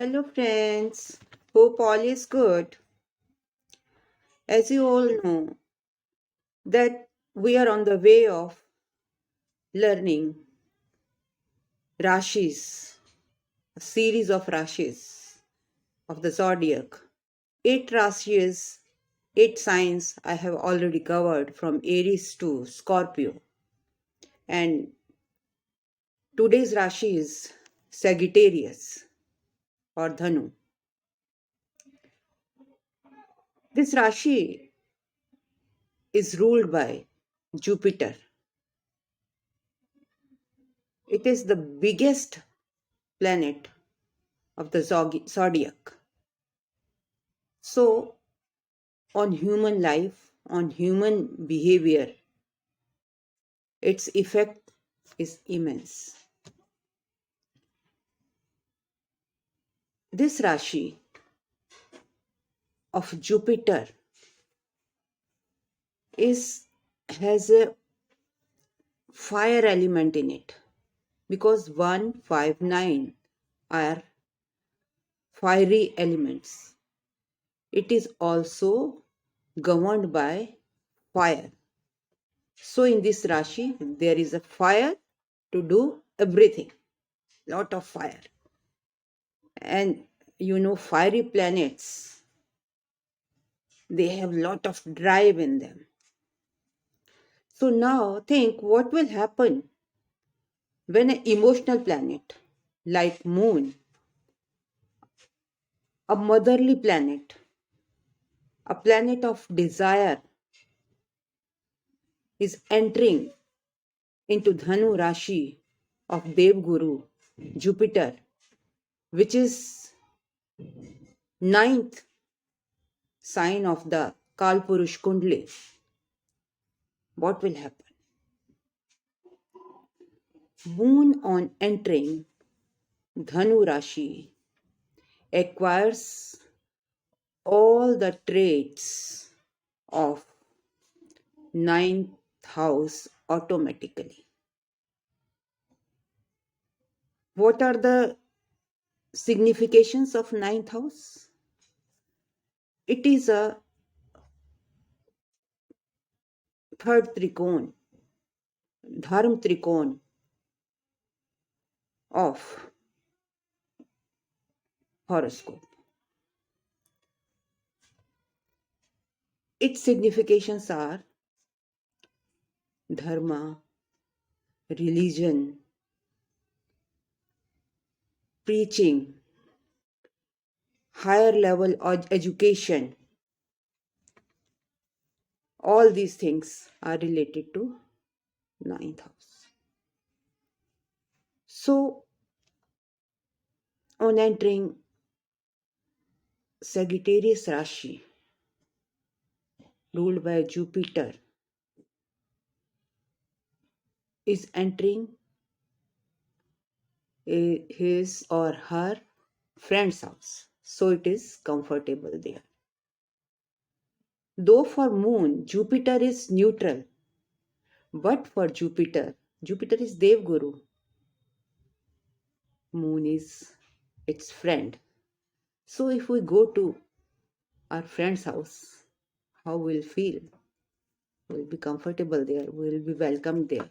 Hello, friends. Hope all is good. As you all know, that we are on the way of learning Rashis, a series of Rashis of the zodiac. 8 Rashis, 8 signs I have already covered from Aries to Scorpio. And today's Rashi is Sagittarius or Dhanu. This Rashi is ruled by Jupiter. It is the biggest planet of the zodiac. So, on human life, on human behavior, its effect is immense. This Rashi of Jupiter has a fire element in it because 1, 5, 9 are fiery elements. It is also governed by fire. So in this Rashi, there is a fire to do everything. Lot of fire. And fiery planets, they have lot of drive in them. So now think what will happen when an emotional planet like moon, a motherly planet, a planet of desire is entering into Dhanu Rashi of Devguru, Jupiter, which is ninth sign of the Kalpurush Kundli. What will happen? Moon on entering Dhanu Rashi acquires all the traits of ninth house automatically. What are the significations of ninth house? It is a third trikon, dharm trikon of horoscope. Its significations are dharma, religion, preaching, higher level of education. All these things are related to ninth house. So, on entering Sagittarius Rashi, ruled by Jupiter, is entering his or her friend's house. So it is comfortable there. Though for Moon, Jupiter is neutral, but for Jupiter is Devguru. Moon is its friend. So if we go to our friend's house, how we'll feel? We'll be comfortable there. We'll be welcomed there.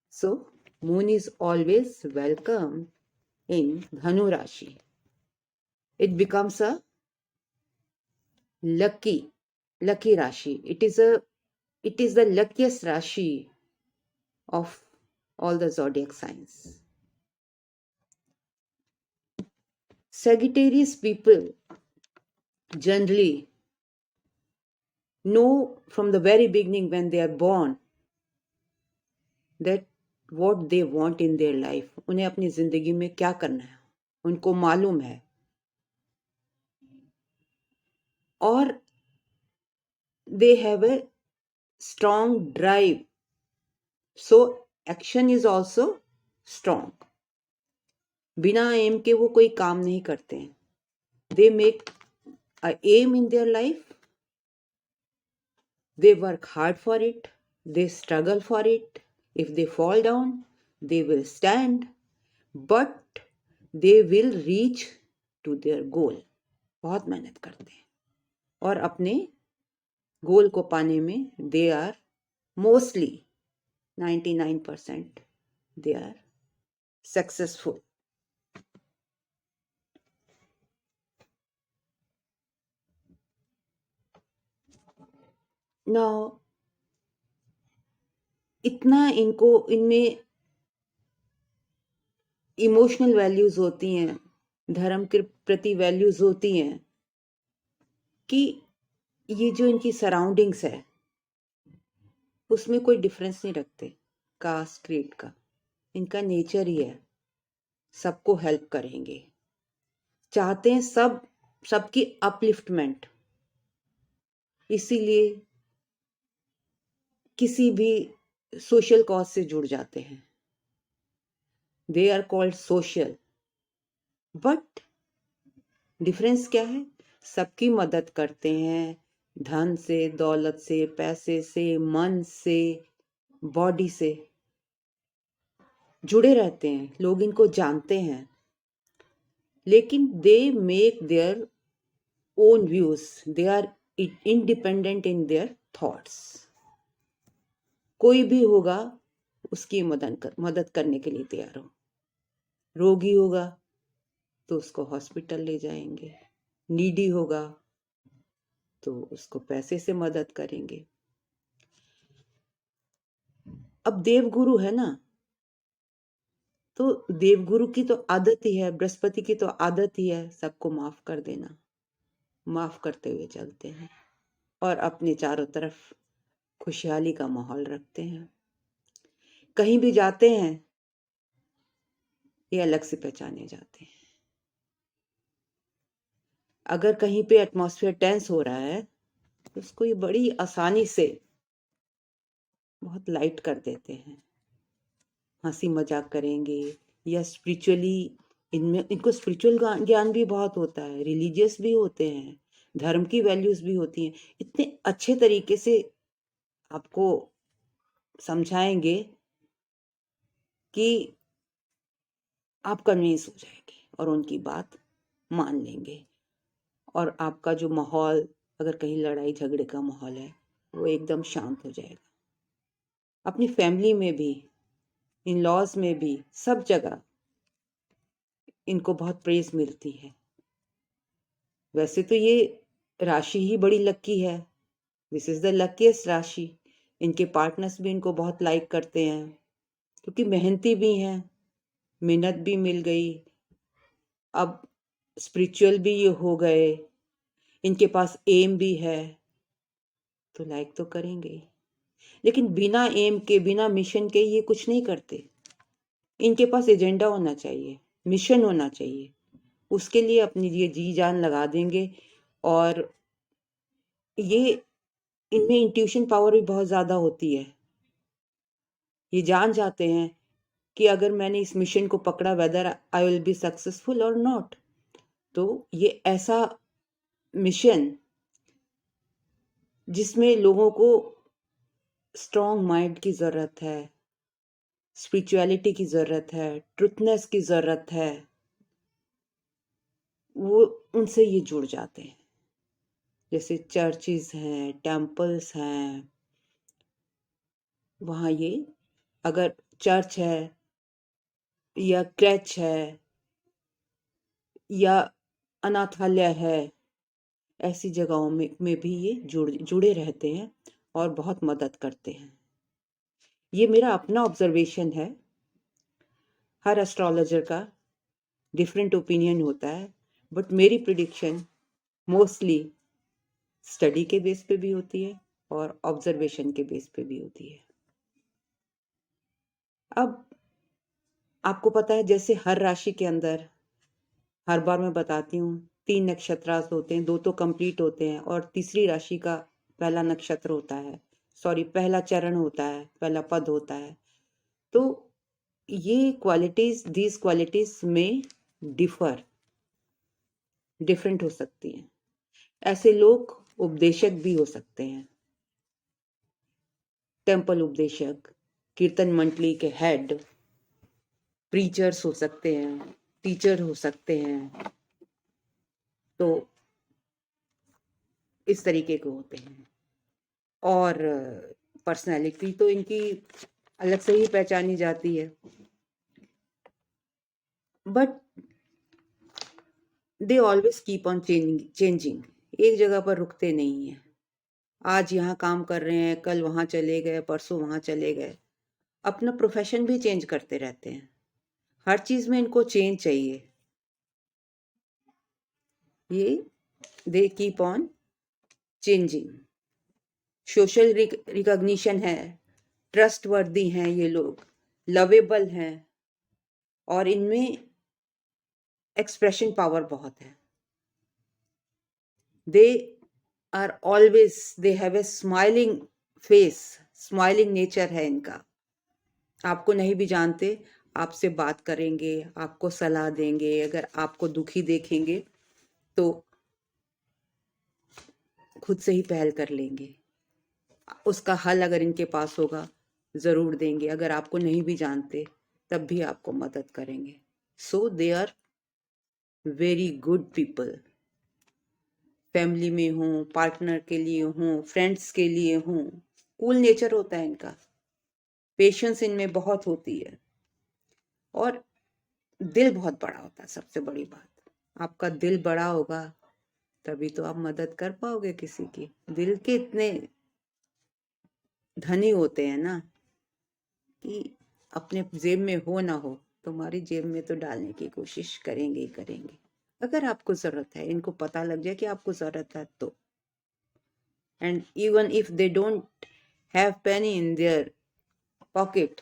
So Moon is always welcome in Dhanu Rashi. It becomes a lucky Rashi. It is the luckiest Rashi of all the zodiac signs. Sagittarius people generally know from the very beginning when they are born that what they want in their life. उन्हें अपनी जिंदगी में क्या करना है उनको मालूम है और they have a strong drive. So action is also strong. बिना एम के वो कोई काम नहीं करते हैं. They make a aim in their life. They work hard for it. They struggle for it. If they fall down, they will stand. But they will reach to their goal, बहुत मेहनत करते हैं और अपने गोल को पाने में they are mostly 99% they are successful. Now इतना इनमें इमोशनल वैल्यूज होती हैं, धर्म के प्रति वैल्यूज होती हैं कि ये जो इनकी सराउंडिंग्स है उसमें कोई डिफरेंस नहीं रखते कास्ट क्रीड का। इनका नेचर ही है सबको हेल्प करेंगे, चाहते हैं सबकी अपलिफ्टमेंट। इसीलिए किसी भी सोशल कॉज से जुड़ जाते हैं। They are called social, but difference क्या है? सबकी मदद करते हैं, धन से, दौलत से, पैसे से, मन से, बॉडी से जुड़े रहते हैं। लोग इनको जानते हैं, लेकिन they make their own views, they are independent in their thoughts. कोई भी होगा उसकी मदद करने के लिए तैयार हो। रोगी होगा तो उसको हॉस्पिटल ले जाएंगे, नीडी होगा तो उसको पैसे से मदद करेंगे। अब देवगुरु है ना, तो देवगुरु की तो आदत ही है, बृहस्पति की तो आदत ही है सबको माफ कर देना। माफ करते हुए चलते हैं और अपने चारों तरफ खुशहाली का माहौल रखते हैं। कहीं भी जाते हैं ये अलग से पहचाने जाते हैं। अगर कहीं पे एटमॉस्फेयर टेंस हो रहा है तो उसको ये बड़ी आसानी से बहुत लाइट कर देते हैं। हंसी मजाक करेंगे या स्पिरिचुअली, इनको स्पिरिचुअल ज्ञान भी बहुत होता है, रिलीजियस भी होते हैं, धर्म की वैल्यूज भी होती हैं। इतने अच्छे तरीके से आपको समझाएंगे कि आप कन्विंस हो जाएंगे और उनकी बात मान लेंगे। और आपका जो माहौल, अगर कहीं लड़ाई झगड़े का माहौल है, वो एकदम शांत हो जाएगा। अपनी फैमिली में भी, इन लॉज में भी, सब जगह इनको बहुत प्रेज मिलती है। वैसे तो ये राशि ही बड़ी लकी है, दिस इज द लकीस्ट राशि। इनके पार्टनर्स भी इनको बहुत लाइक करते हैं क्योंकि मेहनती भी हैं, मेहनत भी मिल गई, अब स्पिरिचुअल भी ये हो गए, इनके पास एम भी है तो लाइक तो करेंगे ही। लेकिन बिना एम के, बिना मिशन के ये कुछ नहीं करते। इनके पास एजेंडा होना चाहिए, मिशन होना चाहिए, उसके लिए अपनी ये जी जान लगा देंगे। और ये इनमें इंट्यूशन पावर भी बहुत ज़्यादा होती है। ये जान जाते हैं कि अगर मैंने इस मिशन को पकड़ा, whether I will be successful और नॉट। तो ये ऐसा मिशन जिसमें लोगों को स्ट्रॉन्ग माइंड की ज़रूरत है, स्पिरिचुअलिटी की ज़रूरत है, ट्रुथनेस की ज़रूरत है, वो उनसे ये जुड़ जाते हैं। जैसे चर्चेस हैं, टेम्पल्स हैं, वहाँ ये, अगर चर्च है या क्रैच है या अनाथालय है, ऐसी जगहों में भी ये जुड़े रहते हैं और बहुत मदद करते हैं। ये मेरा अपना ऑब्जर्वेशन है। हर एस्ट्रोलॉजर का डिफरेंट ओपिनियन होता है, बट मेरी प्रिडिक्शन मोस्टली स्टडी के बेस पे भी होती है और ऑब्जर्वेशन के बेस पे भी होती है। अब आपको पता है, जैसे हर राशि के अंदर हर बार मैं बताती हूँ 3 नक्षत्रास होते हैं, 2 तो कंप्लीट होते हैं और तीसरी राशि का पहला नक्षत्र होता है, सॉरी पहला चरण होता है, पहला पद होता है। तो ये क्वालिटीज, दीज क्वालिटीज में डिफरेंट हो सकती हैं। ऐसे लोग उपदेशक भी हो सकते हैं, टेम्पल उपदेशक, कीर्तन मंडली के हेड, प्रीचर्स हो सकते हैं, टीचर हो सकते हैं, इस तरीके के होते हैं। और पर्सनैलिटी तो इनकी अलग से ही पहचानी जाती है, but they always keep on changing. एक जगह पर रुकते नहीं हैं। आज यहाँ काम कर रहे हैं, कल वहाँ चले गए, परसों वहाँ चले गए। अपना प्रोफेशन भी चेंज करते रहते हैं। हर चीज में इनको चेंज चाहिए। ये they keep on changing. Social recognition है, ट्रस्ट वर्दी हैं ये लोग, लवेबल हैं, और इनमें एक्सप्रेशन पावर बहुत है। They are always, they have a smiling face, smiling nature है इनका। आपको नहीं भी जानते, आपसे बात करेंगे, आपको सलाह देंगे। अगर आपको दुखी देखेंगे तो खुद से ही पहल कर लेंगे। उसका हल अगर इनके पास होगा जरूर देंगे। अगर आपको नहीं भी जानते तब भी आपको मदद करेंगे। So they are very good people. Family में हो, पार्टनर के लिए हो, फ्रेंड्स के लिए हो, कूल नेचर होता है इनका। पेशेंस इनमें बहुत होती है, और दिल बहुत बड़ा होता है। सबसे बड़ी बात, आपका दिल बड़ा होगा तभी तो आप मदद कर पाओगे किसी की। दिल के इतने धनी होते हैं ना कि अपने जेब में हो ना हो, तुम्हारी जेब में तो डालने की कोशिश करेंगे ही करेंगे। अगर आपको जरूरत है, इनको पता लग जाए कि आपको जरूरत है तो। And even if they don't have Penney in their pocket,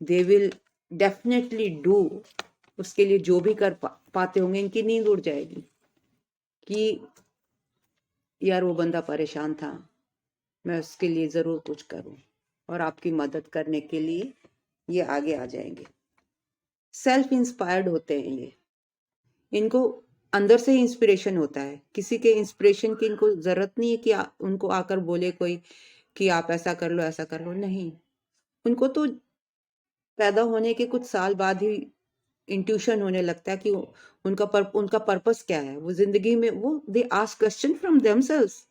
they will definitely do. उसके लिए जो भी कर पाते होंगे। इनकी नींद उड़ जाएगी कि यार वो बंदा परेशान था, मैं उसके लिए जरूर कुछ करूं, और आपकी मदद करने के लिए ये आगे आ जाएंगे। सेल्फ इंस्पायर्ड होते हैं ये। इनको अंदर से ही इंस्पिरेशन होता है। किसी के इंस्पिरेशन की इनको जरूरत नहीं है कि उनको आकर बोले कोई कि आप ऐसा कर लो, ऐसा कर लो। नहीं, उनको तो पैदा होने के कुछ साल बाद ही इंट्यूशन होने लगता है कि उनका पर्पस क्या है। वो जिंदगी में, वो they ask question from themselves.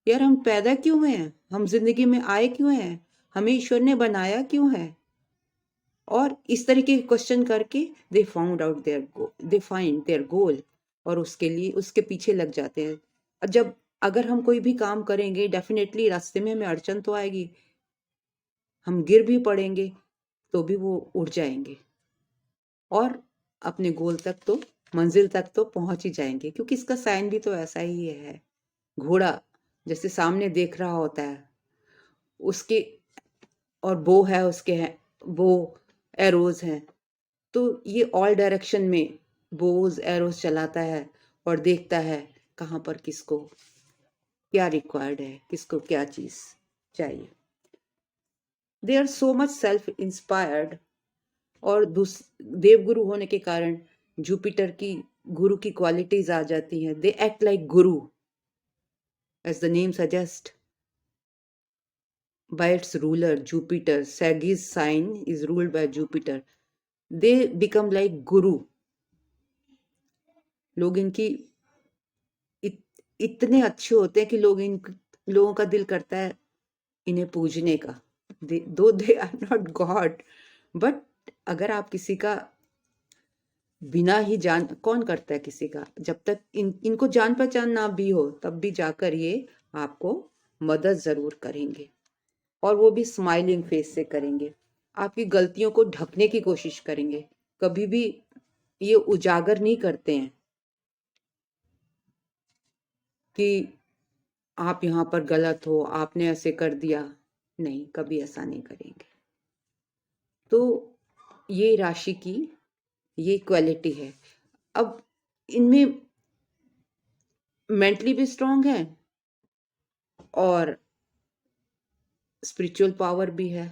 यार हम पैदा क्यों हुए हैं, हम जिंदगी में आए क्यों हैं, हमें ईश्वर ने बनाया क्यों है। और इस तरीके के क्वेश्चन करके दे फाइंड देयर गोल, और उसके लिए उसके पीछे लग जाते हैं। जब अगर हम कोई भी काम करेंगे, डेफिनेटली रास्ते में हमें अड़चन तो आएगी, हम गिर भी पड़ेंगे तो भी वो उड़ जाएंगे, और अपने गोल तक तो, मंजिल तक तो पहुंच ही जाएंगे। क्योंकि इसका साइन भी तो ऐसा ही है। घोड़ा जैसे सामने देख रहा होता है, उसके और बो है, उसके है बो, एरोज हैं, तो ये ऑल डायरेक्शन में बोज एरोज चलाता है और देखता है कहाँ पर किसको क्या रिक्वायर्ड है, किसको क्या चीज चाहिए। They are so much self inspired. और देवगुरु होने के कारण जुपिटर की गुरु की क्वालिटीज आ जाती हैं। They act like guru, as the name suggest. By its ruler Jupiter, Sagittarius sign is ruled by Jupiter. They become like guru. लोग इनकी इतने अच्छे होते हैं कि लोगों का दिल करता है इन्हें पूजने का। Though they are not god, but अगर आप किसी का बिना ही जान, कौन करता है किसी का, जब तक इनको जान पहचान ना भी हो तब भी जाकर ये आपको मदद जरूर करेंगे, और वो भी स्माइलिंग फेस से करेंगे। आपकी गलतियों को ढकने की कोशिश करेंगे, कभी भी ये उजागर नहीं करते हैं कि आप यहाँ पर गलत हो, आपने ऐसे कर दिया। नहीं, कभी ऐसा नहीं करेंगे। तो ये राशि की ये क्वालिटी है। अब इनमें मेंटली भी स्ट्रांग है और स्पिरिचुअल पावर भी है।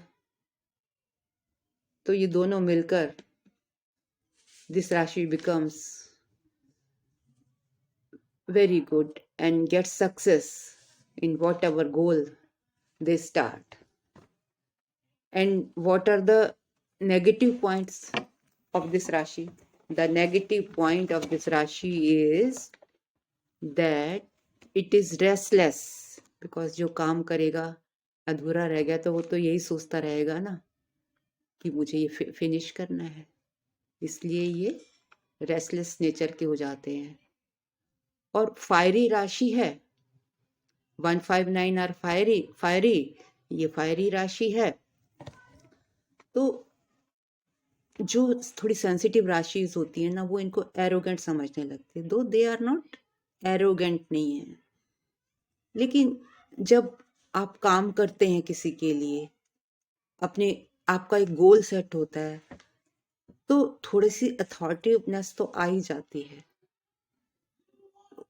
तो ये दोनों मिलकर दिस राशि becomes very good and get success in whatever goal they start. And what are the negative points of this Rashi? The negative point of this Rashi is that it is restless, because जो काम करेगा अधूरा रह गया तो वो तो यही सोचता रहेगा ना कि मुझे ये फिनिश करना है, इसलिए ये रेस्टलेस नेचर के हो जाते हैं। और फायरी राशि है, 159 आर फायरी, ये फायरी राशि है। तो जो थोड़ी सेंसिटिव राशिज होती है ना, वो इनको एरोगेंट समझने लगते हैं, दो दे आर नॉट एरोगेंट नहीं है। लेकिन जब आप काम करते हैं किसी के लिए, अपने आपका एक गोल सेट होता है, तो थोड़ी सी अथॉरिटिवनेस तो आ ही जाती है।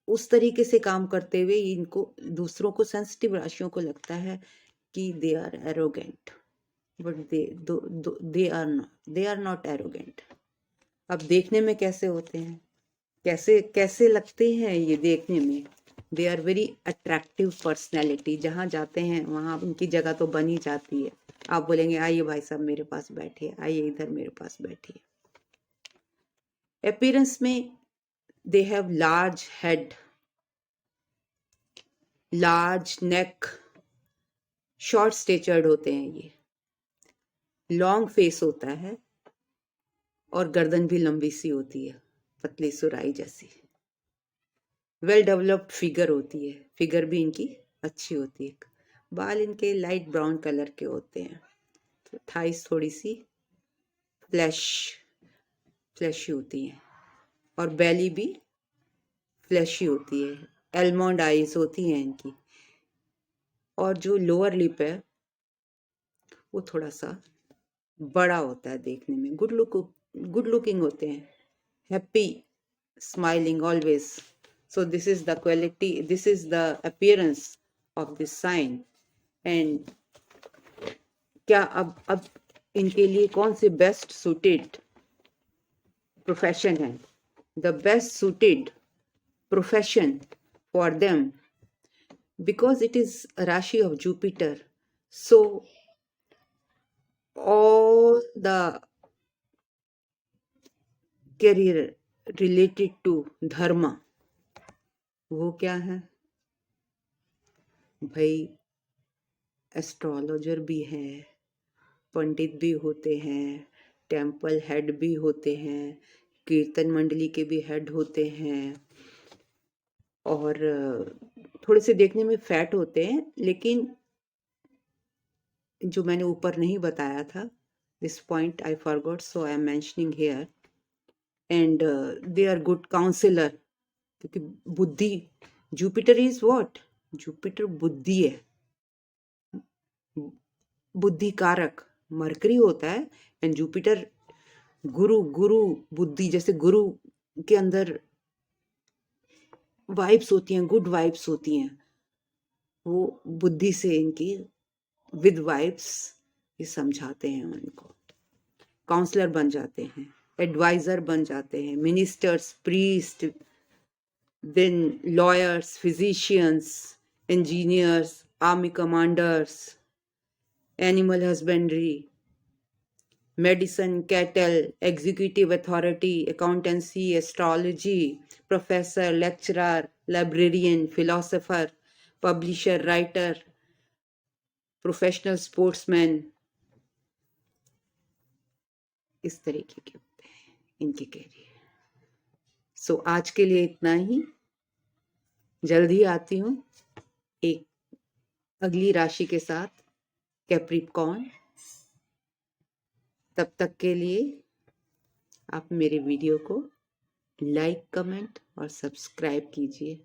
उस तरीके से काम करते हुए इनको, दूसरों को, सेंसिटिव राशियों को लगता है कि they are arrogant, but they are not arrogant. अब देखने में कैसे होते हैं, कैसे कैसे लगते हैं ये देखने में, they are very attractive personality. जहाँ जाते हैं वहाँ उनकी जगह तो बनी जाती है। आप बोलेंगे आइए भाई साहब मेरे पास बैठिए, आइए इधर मेरे पास बैठिए। अपीयरेंस में they have large head, large neck, short statured होते हैं ये, लॉन्ग फेस होता है और गर्दन भी लंबी सी होती है, पतली सुराई जैसी। वेल डेवलप्ड फिगर होती है, फिगर भी इनकी अच्छी होती है। बाल इनके लाइट ब्राउन कलर के होते हैं। थाइस थोड़ी सी फ्लैशी होती हैं और बेली भी फ्लैशी होती है। एलमंड आईज होती हैं इनकी। और जो लोअर लिप है वो थोड़ा सा बड़ा होता है देखने में, गुड लुकिंग होते हैं, happy, smiling always. So this is the quality, this is the appearance of this sign. And क्या अब इनके लिए कौन से बेस्ट सूटेड प्रोफेशन है? The best suited profession for them, because it is a rashi of Jupiter, so all the career related to dharma, वो क्या है भाई? एस्ट्रोलॉजर भी हैं, पंडित भी होते हैं, टेम्पल हेड भी होते हैं, कीर्तन मंडली के भी हेड होते हैं, और थोड़े से देखने में फैट होते हैं, लेकिन जो मैंने ऊपर नहीं बताया था, this point I forgot, so I am mentioning here. And they are good counsellor, क्योंकि बुद्धि, जुपिटर इज व्हाट? जुपिटर बुद्धि है, बुद्धि कारक मरकरी होता है। एंड जुपिटर गुरु बुद्धि, जैसे गुरु के अंदर वाइब्स होती हैं, गुड वाइब्स होती हैं, वो बुद्धि से इनकी विद वाइब्स ये समझाते हैं, उनको काउंसलर बन जाते हैं, एडवाइजर बन जाते हैं, ministers, priest, then lawyers, physicians, engineers, army commanders, animal husbandry, medicine, cattle, executive authority, accountancy, astrology, professor, lecturer, librarian, philosopher, publisher, writer, professional sportsman, इस तरीके के होते हैं इनके कैरियर। सो आज के लिए इतना ही, जल्द ही आती हूँ एक अगली राशि के साथ, कैप्रिकॉर्न। तब तक के लिए आप मेरे वीडियो को लाइक, कमेंट और सब्सक्राइब कीजिए।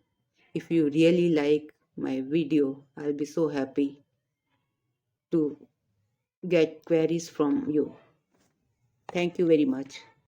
If you really like my video, I'll be so happy to get queries from you. Thank you very much.